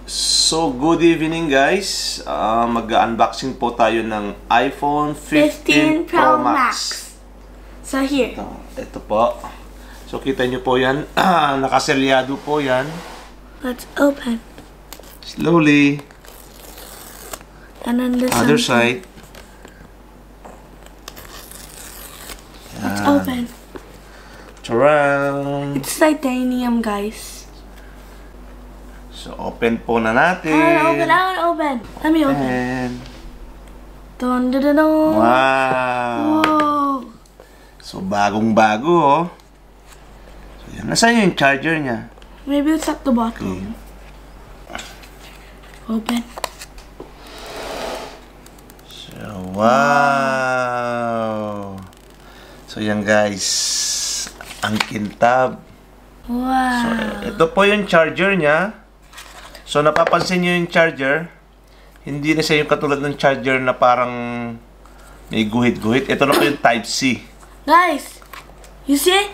So, good evening guys. Mag-unboxing po tayo ng iPhone 15 Pro Max. So here. Ito po. So, kita nyo po yan. Nakaselyado po yan. Let's open. Slowly. And on this Other side. Let's open. Taran! It's titanium, guys. So, open po na natin. I wanna open. Let me open. And, Dun, dun, dun, dun. wow! Whoa. So, bagong-bago, oh. So, yan. Nasaan yung charger niya? Maybe it's at the bottom. Open. So, wow! So, yan guys. Ang kintab. Wow. So, ito po yung charger niya. So, napapansin nyo yung charger. Hindi na siya yung katulad ng charger na parang may guhit-guhit. Ito na po yung Type-C. Guys, you see?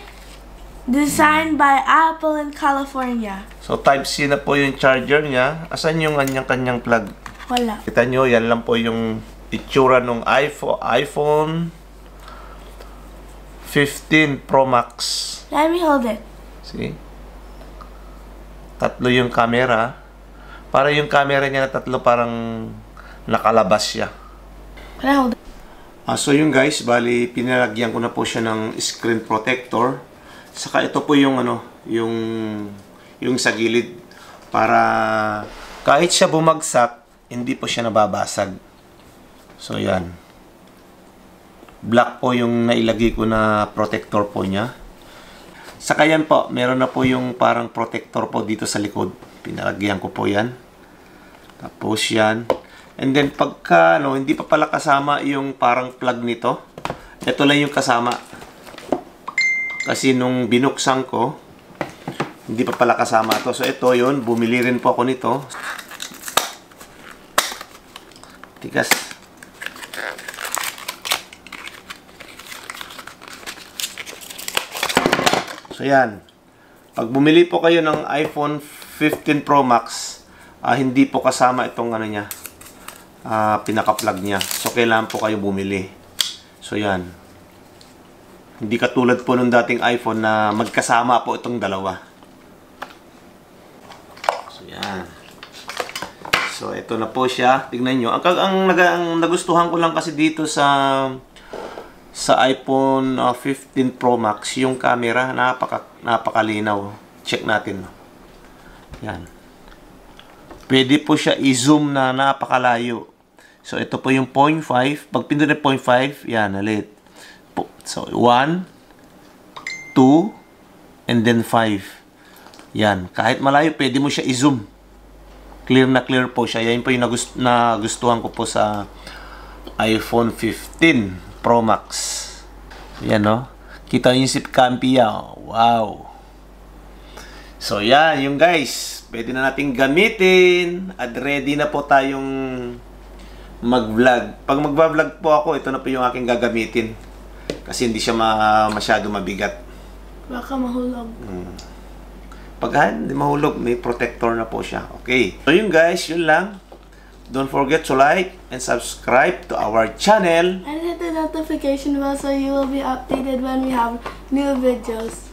Designed by Apple in California. So, Type-C na po yung charger niya. Asan yung kanyang plug? Wala. Kita nyo, yan lang po yung itsura ng iPhone 15 Pro Max. Let me hold it. See? Tatlo yung camera. Para yung camera niya na tatlo parang nakalabas siya. Can I hold it? So yung guys, bali pinalagyan ko na po siya ng screen protector. Saka ito po yung yung sa gilid para kahit siya bumagsak, hindi po siya nababasag. So yan. Black po yung nailagay ko na protector po niya. Saka yan po, meron na po yung parang protector po dito sa likod. Pinalagyan ko po yan. Tapos yan. And then pagka hindi pa pala kasama yung parang plug nito. Ito lang yung kasama. Kasi nung binuksan ko, hindi pa pala kasama to. So ito yun, bumili rin po ako nito. Tigas. So yan. Pag bumili po kayo ng iPhone 15 Pro Max, hindi po kasama itong niya, pinaka-plug niya. So kailangan po kayo bumili. So yan. Hindi katulad po nung dating iPhone na magkasama po itong dalawa. So yan. So ito na po siya. Tignan nyo. Ang nagustuhan ko lang kasi dito sa iPhone 15 Pro Max, yung camera, napakalinaw. Check natin. Yan. Pwede po siya i-zoom na napakalayo. So, ito po yung 0.5. Pag pindutin 0.5, yan, ulit. So, 1, 2, and then 5. Yan. Kahit malayo, pwede mo siya i-zoom. Clear na clear po siya. Yan po yung nagustuhan ko po sa iPhone 15 Pro Max. Yan, no? Kita yung zip campi yan. Wow! So, yan, yung guys. Pwede na natin gamitin. At ready na po tayong mag-vlog. Pag mag-vlog po ako, ito na po yung aking gagamitin. Kasi hindi siya masyado mabigat. Baka mahulog. Pag hindi mahulog, may protector na po siya. Okay. So, yun guys, yun lang. Don't forget to like and subscribe to our channel. And hit the notification bell so you will be updated when we have new videos.